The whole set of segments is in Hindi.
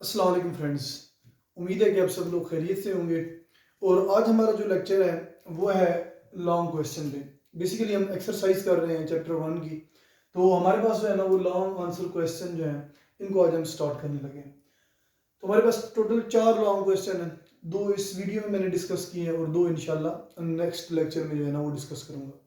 अस्सलाम वालेकुम फ्रेंड्स। उम्मीद है कि आप सब लोग खैरियत से होंगे। और आज हमारा जो लेक्चर है वो है लॉन्ग क्वेश्चन पे। बेसिकली हम एक्सरसाइज कर रहे हैं चैप्टर 1 की। तो हमारे पास जो है ना वो लॉन्ग आंसर क्वेश्चन जो हैं इनको आज हम स्टार्ट करने लगे हैं। तो हमारे पास टोटल 4 लॉन्ग क्वेश्चन हैं। 2 इस वीडियो में मैंने डिस्कस किए हैं और 2 इंशाल्लाह नेक्स्ट लेक्चर में जो है ना वो डिस्कस करूँगा।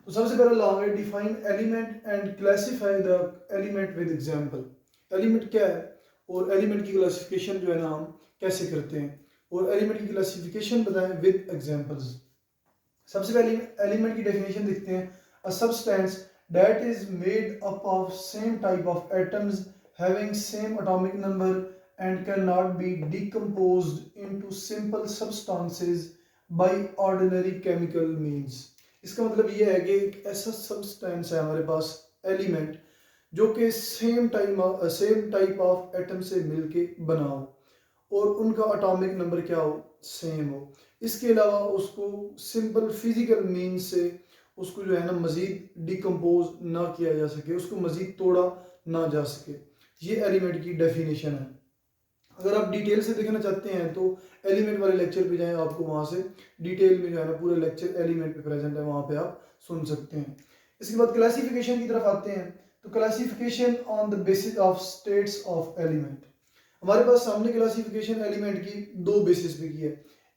तो सबसे पहला लॉन्ग है, define element and classify the element with example. Element क्या है और एलिमेंट की क्लासिफिकेशन जो है ना हम कैसे करते हैं, और एलिमेंट की क्लासिफिकेशन बताएं विद एग्जांपल्स। सबसे पहले एलिमेंट की डेफिनेशन देखते हैं। A substance that is made up of same type of atoms having same atomic number and can not be decomposed into simple substances by ordinary chemical means. इसका मतलब ये है कि एक ऐसा सब्सटेंस है हमारे पास, एलिमेंट, जो कि सेम टाइप ऑफ एटम से मिलके बना हो और उनका एटॉमिक नंबर क्या हो, सेम हो। इसके अलावा उसको सिंपल फिजिकल मीन से उसको जो है ना मज़ीद डिकम्पोज ना किया जा सके, उसको मज़ीद तोड़ा ना जा सके। ये एलिमेंट की डेफिनेशन है। अगर आप डिटेल से देखना चाहते हैं तो एलिमेंट वाले लेक्चर पे जाएं, आपको वहाँ से डिटेल में जो है ना पूरा लेक्चर एलिमेंट पे प्रेजेंट है, वहाँ पे आप सुन सकते हैं। इसके बाद क्लासिफिकेशन की तरफ आते हैं। तो classification on the basis of states of element. हमारे पास सामने क्लासिफिकेशन एलिमेंट की 2 बेसिस पे की है।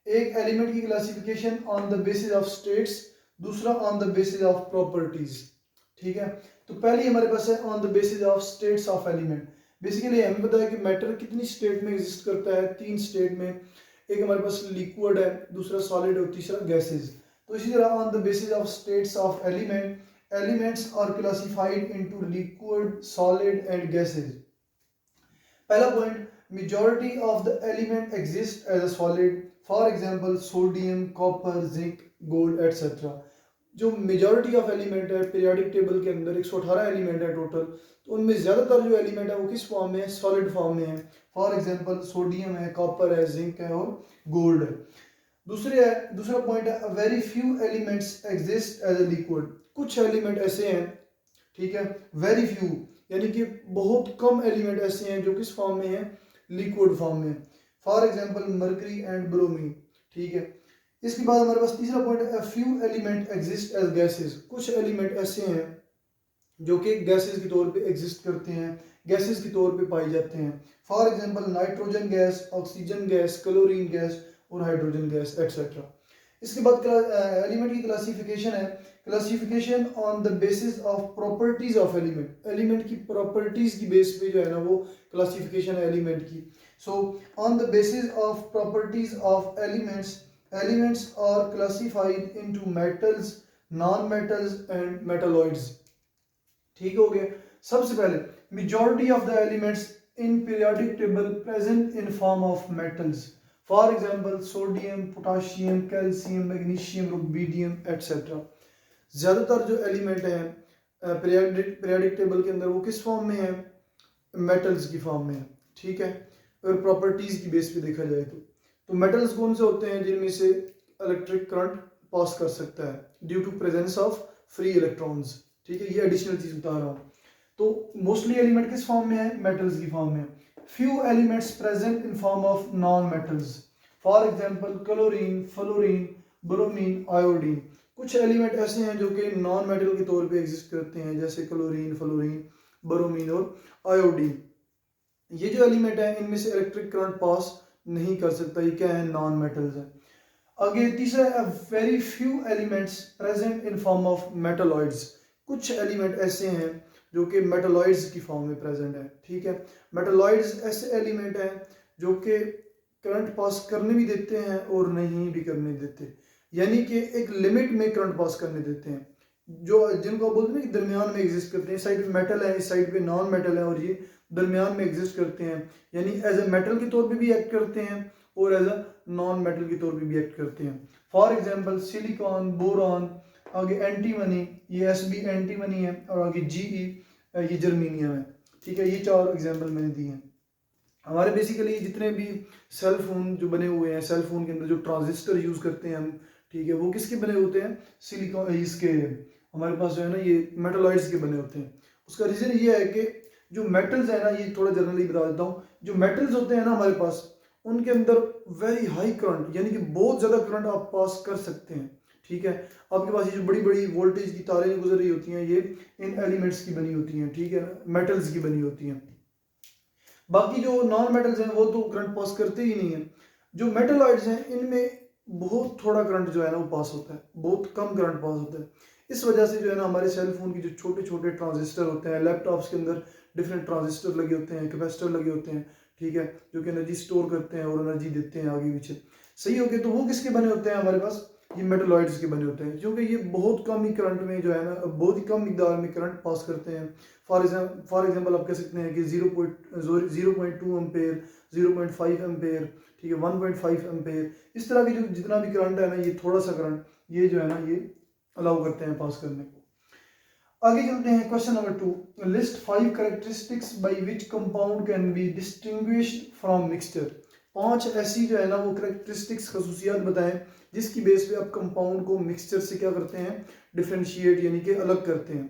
एक एलिमेंट की classification on the basis of states, दूसरा on the basis of properties. ठीक है, तो पहली हमारे पास है on the basis of states of element. Basically हमें पता है कि मैटर कितनी स्टेट में एग्जिस्ट करता है, 3 स्टेट में। एक हमारे पास लिक्विड है, दूसरा सॉलिड है और तीसरा गैसेस। तो इसी तरह on the basis of states of element elements are classified into liquid, solid and gases. पहला point, majority of the element exist as a solid, for example sodium, copper, zinc, gold etcetera. जो मेजॉरिटी ऑफ एलिमेंट है पीरियोडिक टेबल के अंदर 118 एलिमेंट है टोटल, तो उनमें ज़्यादातर जो एलिमेंट है वो किस फॉर्म में है, सॉलिड फॉर्म में है। फॉर एग्जांपल सोडियम है, कॉपर है, जिंक है और गोल्ड है। दूसरा पॉइंट है, very few elements exist as a liquid. कुछ एलिमेंट ऐसे हैं, ठीक है, वेरी फ्यू यानी कि बहुत कम एलिमेंट ऐसे हैं जो किस फॉर्म में है, लिक्विड फॉर्म में। For example mercury and bromine. ठीक है, इसके बाद हमारे पास तीसरा पॉइंट है, few element exist as gases. कुछ एलिमेंट ऐसे हैं जो कि गैसेस के तौर पे एग्जिस्ट करते हैं, गैसेस के तौर पे पाए जाते हैं। For example nitrogen gas, oxygen gas, chlorine gas और हाइड्रोजन गैस एटसेट्रा। इसके बाद एलिमेंट की क्लासिफिकेशन है, classification on the basis of properties of element. Element की प्रॉपर्टीज की बेस पे जो है ना वो क्लासिफिकेशन है एलिमेंट की। So on the basis of properties of elements elements are classified into metals, non metals and metalloids. ठीक हो गया। सबसे पहले, majority of the elements in periodic table present in form of metals. For example sodium, potassium, calcium, magnesium, rubidium etcetera. ज़्यादातर जो एलिमेंट हैं पीरियोडिक टेबल के अंदर वो किस फॉर्म में है, मेटल्स की फॉर्म में है। ठीक है, अगर प्रॉपर्टीज की बेस पे देखा जाए तो मेटल्स कौन से होते हैं जिनमें से इलेक्ट्रिक करंट पास कर सकता है due to presence of free electrons. ठीक है, ये एडिशनल चीज बता रहा हूँ। तो मोस्टली एलिमेंट किस फॉर्म में है, मेटल्स की फॉर्म में। Few elements present in form of non metals. For example chlorine, fluorine, bromine, iodine. कुछ एलिमेंट ऐसे हैं जो कि नॉन मेटल के तौर पे एग्जिस्ट करते हैं, जैसे क्लोरीन, फ्लोरीन, ब्रोमीन और आयोडीन। ये जो एलिमेंट है इनमें से इलेक्ट्रिक करंट पास नहीं कर सकता, ये क्या है, नॉन मेटल्स है। आगे तीसरा है, very few elements present in form of metalloids. कुछ एलिमेंट ऐसे हैं जो कि मेटालॉइड्स की फॉर्म में प्रेजेंट है। ठीक है, मेटालॉइड्स ऐसे एलिमेंट हैं जो कि करंट पास करने भी देते हैं और नहीं भी करने देते, यानी कि एक लिमिट में करंट पास करने देते हैं, जो जिनको बोलते हैं कि दरमियान में एग्जिस्ट करते हैं। इस साइड पे मेटल है, इस साइड पे नॉन मेटल है और ये दरमियान में एग्जिस्ट करते हैं, यानी एज ए मेटल के तौर पे भी एक्ट करते हैं और एज अ नॉन मेटल के तौर पे भी एक्ट करते हैं। फॉर एग्जांपल सिलिकॉन, बोरॉन, आगे एंटीमनी, ये एसबी एंटीमनी है, और आगे जीई ये जर्मीनियम है। ठीक है, ये 4 एग्जांपल मैंने दिए हैं। हमारे बेसिकली जितने भी सेल फोन जो बने हुए हैं, सेल फोन के अंदर जो ट्रांजिस्टर यूज करते हैं हम, ठीक है, वो किसके बने होते हैं, सिलिकॉन, इसके हमारे पास जो है ना ये मेटलॉइड्स के बने होते हैं। उसका रीजन ये है कि जो मेटल्स है ना, ये थोड़ा जनरली बता देता हूँ, जो मेटल्स होते हैं ना हमारे पास, उनके अंदर वेरी हाई करंट यानी कि बहुत ज़्यादा करंट आप पास कर सकते हैं। ठीक है, आपके पास ये जो बड़ी बड़ी वोल्टेज की तारें गुजर रही होती हैं, ये इन एलिमेंट्स की बनी होती हैं, ठीक है ना, मेटल्स की बनी होती हैं। बाकी जो नॉन मेटल्स हैं वो तो करंट पास करते ही नहीं है। जो मेटलॉइड्स हैं इनमें बहुत थोड़ा करंट जो है ना वो पास होता है, बहुत कम करंट पास होता है। इस वजह से जो है ना हमारे सेल फोन की जो छोटे छोटे ट्रांजिस्टर होते हैं, लैपटॉप्स के अंदर डिफरेंट ट्रांजिस्टर लगे होते हैं, कैपेसिटर लगे होते हैं, ठीक है, जो कि एनर्जी स्टोर करते हैं और एनर्जी देते हैं आगे पीछे। सही हो गया, तो वो किसके बने होते हैं हमारे पास, ये मेटलॉइड्स के बने होते हैं, क्योंकि ये बहुत कम ही करंट में जो है ना, बहुत ही कम मिकदार में करंट पास करते हैं। फॉर एग्जांपल आप कह सकते हैं कि 0.2 एम्पेयर, 0.5 एम्पेयर, ठीक है, 1.5 एम्पेयर, इस तरह की जो जितना भी करंट है ना, ये थोड़ा सा करंट ये जो है ना ये अलाउ करते हैं पास करने को। आगे चलते हैं, question number 2, list 5 characteristics by which compound can be distinguished from mixture. 5 ऐसी जो है ना वो कैरेक्टरिस्टिक्स, खसूसियात बताएं जिसकी बेस पे आप कंपाउंड को मिक्सचर से क्या करते हैं, डिफरेंशिएट यानी कि अलग करते हैं।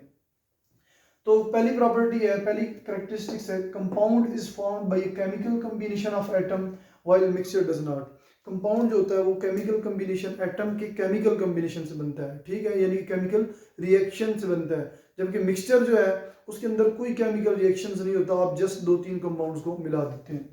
तो पहली प्रॉपर्टी है, पहली कैरेक्टरिस्टिक्स है, compound is formed by chemical combination of atom while mixture does not. Compound जो होता है वो केमिकल कॉम्बिनेशन, एटम के केमिकल कॉम्बिनेशन से बनता है, ठीक है, यानी केमिकल रिएक्शन से बनता है, जबकि मिक्सचर जो है उसके अंदर कोई केमिकल रिएक्शन नहीं होता, आप जस्ट 2-3 कंपाउंड्स को मिला देते हैं।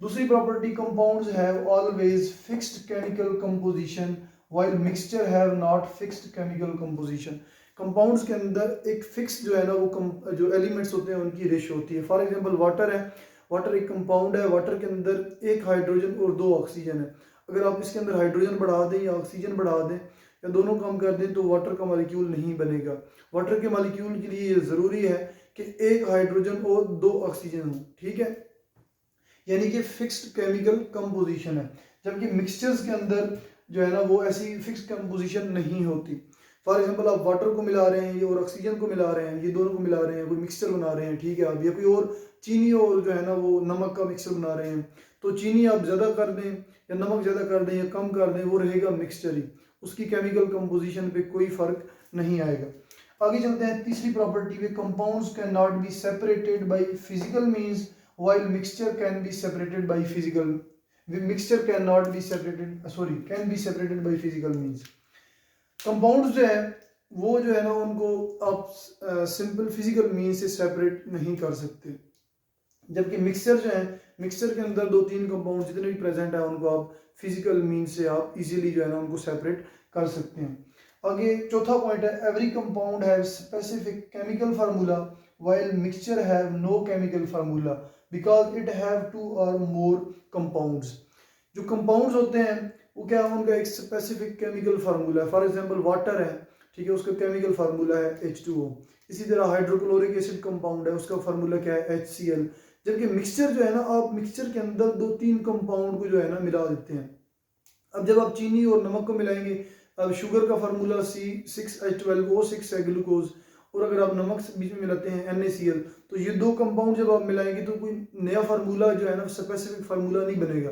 दूसरी property, compounds have always fixed chemical composition while mixture have not fixed chemical composition. Compounds के अंदर एक फिक्स जो है ना वो जो एलिमेंट्स होते हैं उनकी रेशो होती है। फॉर एग्जांपल वाटर है, वाटर एक कंपाउंड है, वाटर के अंदर एक हाइड्रोजन और 2 ऑक्सीजन है। अगर आप इसके अंदर हाइड्रोजन बढ़ा दें या ऑक्सीजन बढ़ा दें या दोनों कम कर दें तो वाटर का मॉलिक्यूल नहीं बनेगा। वाटर के मॉलिक्यूल के लिए ये ज़रूरी है कि एक हाइड्रोजन और 2 ऑक्सीजन हो, ठीक है, यानी कि फिक्स्ड केमिकल कंपोजिशन है। जबकि मिक्सचर्स के अंदर जो है ना वो ऐसी फिक्स कंपोजिशन नहीं होती। फॉर एग्जांपल आप वाटर को मिला रहे हैं और ऑक्सीजन को मिला रहे हैं, ये दोनों को मिला रहे हैं, कोई मिक्सचर बना रहे हैं, ठीक है, आप या कोई और चीनी और जो है ना वो नमक का मिक्सचर बना रहे हैं, तो चीनी आप ज़्यादा कर दें या नमक ज़्यादा कर दें या कम कर दें, वो रहेगा मिक्सचर ही, उसकी केमिकल कंपोजिशन पे कोई फर्क नहीं आएगा। आगे चलते हैं, तीसरी प्रॉपर्टी पे, compounds can not be separated by physical means while mixture can be separated by physical, mixture can not be separated, sorry, can be separated by physical means. Compounds जो है वो जो है ना उनको आप सिंपल फिजिकल मीन से सेपरेट नहीं कर सकते, जबकि मिक्सचर जो है, मिक्सचर के अंदर 2-3 कंपाउंड जितने भी प्रेजेंट है उनको आप फिजिकल मीन से आप इजीली जो है ना उनको सेपरेट कर सकते हैं। आगे चौथा पॉइंट है, every compound have specific chemical formula while mixture have no chemical formula because it have 2 और मोर कंपाउंड्स। जो कंपाउंड्स होते हैं वो क्या है, उनका एक स्पेसिफिक केमिकल फार्मूला है। फॉर एग्जांपल वाटर है, ठीक है, उसका केमिकल फार्मूला है H2O। इसी तरह हाइड्रोक्लोरिक एसिड कंपाउंड है, उसका फार्मूला क्या है, HCl। जबकि मिक्सचर जो है ना, आप मिक्सचर के अंदर 2-3 कंपाउंड को जो है ना मिला देते हैं। अब जब आप चीनी और नमक को मिलाएंगे, अब शुगर का फार्मूला C6H12O6 है, ग्लूकोज, और अगर आप नमक से बीच में मिलाते हैं NaCl, तो ये 2 कंपाउंड जब आप मिलाएंगे तो कोई नया फार्मूला जो है ना स्पेसिफिक फार्मूला नहीं बनेगा,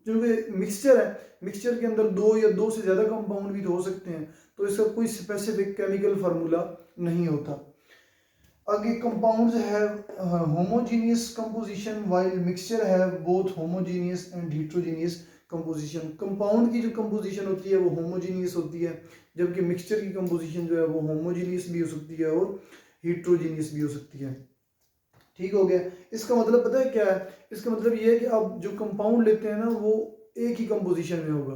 क्योंकि मिक्सचर है, मिक्सचर के अंदर 2 या 2 से ज़्यादा कंपाउंड भी तो हो सकते हैं, तो इसका कोई स्पेसिफिक केमिकल फार्मूला नहीं होता। आगे, compounds have homogeneous composition while mixture have both homogeneous and heterogeneous composition. Compound की जो कंपोजिशन होती है वो होमोजेनियस होती है, जबकि मिक्सचर की कंपोजिशन जो है वो होमोजेनियस भी हो सकती है और हेटेरोजेनियस भी हो सकती है। ठीक हो गया। इसका मतलब पता है क्या है, इसका मतलब ये है कि आप जो कंपाउंड लेते हैं ना वो एक ही कंपोजिशन में होगा।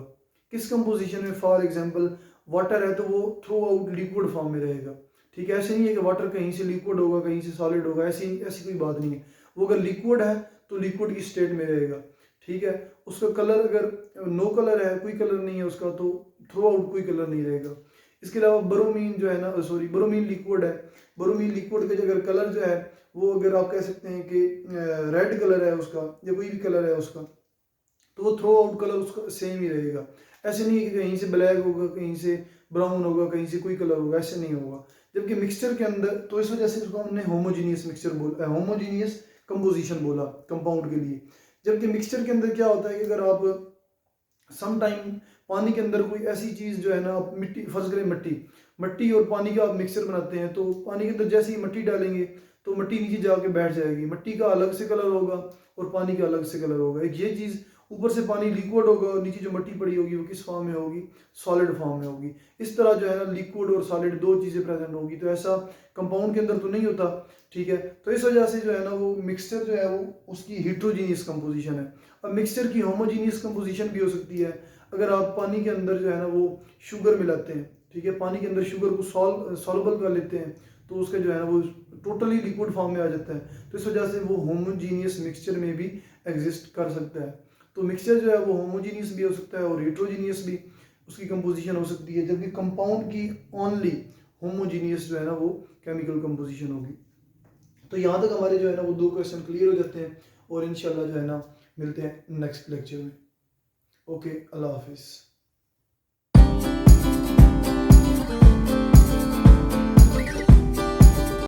किस कंपोजिशन में, फॉर एग्जांपल वाटर है तो वो थ्रू आउट लिक्विड फॉर्म में रहेगा, ठीक है, ऐसे नहीं है कि वाटर कहीं से लिक्विड होगा कहीं से सॉलिड होगा, ऐसी ऐसी कोई बात नहीं है। वो अगर लिक्विड है तो लिक्विड की स्टेट में रहेगा, ठीक है। उसका कलर अगर नो कलर है, कोई कलर नहीं है उसका, तो थ्रू आउट कोई कलर नहीं रहेगा। इसके अलावा ब्रोमीन जो है ना, सॉरी, ब्रोमीन लिक्विड है, ब्रोमीन लिक्विड का अगर कलर जो है वो अगर आप कह सकते हैं कि रेड कलर है उसका या कोई भी कलर है उसका, तो वो थ्रू आउट कलर उसका सेम ही रहेगा। ऐसे नहीं है कि कहीं से ब्लैक होगा, कहीं से ब्राउन होगा, कहीं से कोई कलर होगा, ऐसे नहीं होगा। जबकि मिक्सचर के अंदर, तो इस वजह से उसको हमने होमोजीनियस मिक्सचर बोला, होमोजीनियस कंपोजिशन बोला कंपाउंड के लिए। जबकि मिक्सचर के अंदर क्या होता है कि अगर आप सम टाइम पानी के अंदर कोई ऐसी चीज़ जो है ना, मिट्टी, फर्ज करें मिट्टी, मट्टी और पानी का आप मिक्सचर बनाते हैं तो पानी के अंदर जैसे ही मट्टी डालेंगे तो मट्टी नीचे जाके बैठ जाएगी, मट्टी का अलग से कलर होगा और पानी का अलग से कलर होगा। एक ये चीज़, ऊपर से पानी लिक्विड होगा और नीचे जो मट्टी पड़ी होगी वो किस फॉर्म में होगी, सॉलिड फॉर्म में होगी। इस तरह जो है ना लिक्विड और सॉलिड दो चीज़ें प्रेजेंट होगी, तो ऐसा कंपाउंड के अंदर तो नहीं होता, ठीक है। तो इस वजह से जो है ना वो मिक्सचर जो है वो उसकी हिट्रोजीनियस कंपोजिशन है। अब मिक्सचर की होमोजीनियस कंपोजिशन भी हो सकती है अगर आप पानी के अंदर जो है ना वो शुगर मिलाते हैं, ठीक है, पानी के अंदर शुगर को सॉल्युबल कर लेते हैं तो उसका जो है ना वो टोटली लिक्विड फॉर्म में आ जाता है। तो इस वजह से वो होमोजीनियस मिक्सचर में भी एग्जिस्ट कर सकता है। तो मिक्सचर जो है वो होमोजीनियस भी हो सकता है और हेट्रोजीनियस भी उसकी कंपोजिशन हो सकती है, जबकि कंपाउंड की ओनली होमोजीनियस जो है ना वो केमिकल कंपोजिशन होगी। तो यहाँ तक हमारे जो है ना वो दो क्वेश्चन क्लियर हो जाते हैं और इंशाल्लाह जो है ना मिलते हैं नेक्स्ट लेक्चर में। ओके, अल्लाह हाफिज़।